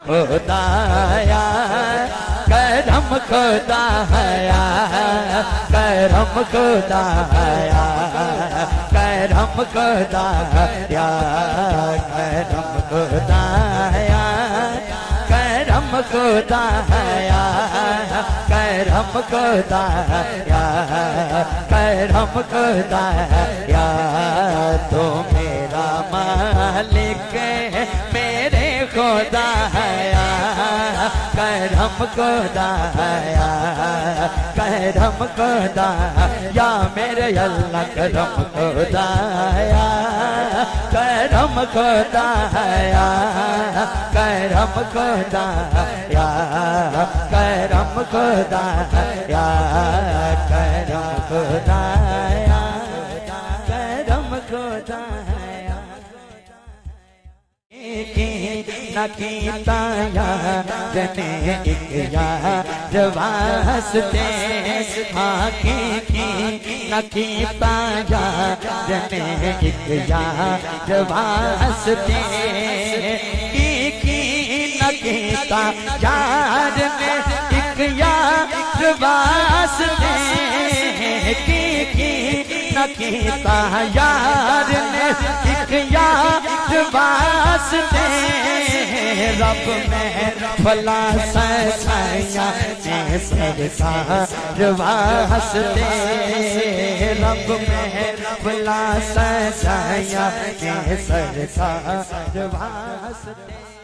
खुदाया करम खुदाया करम खुदाया करम खुदाया करम खुदाया करम खुदाया करम खुदाया करम खुदाया तो मेरा मालिक मेरे खुदाया करम खुदाया करम खुदाया मेरे अल्लाह करम खुदाया करम खुदाया करम खुदाया करम खुदाया करम खुदाया करम खुदाया नकीताया जने एक यार वास्ते आके की नकीताया जने एक यार वास्ते की नकीता यार ने एक यार वास्ते की नकीता यार ने एक यार वास्ते रब में फला सैया ने सरकार वास्ते रब में फला सैया ने सरकार वास्ते।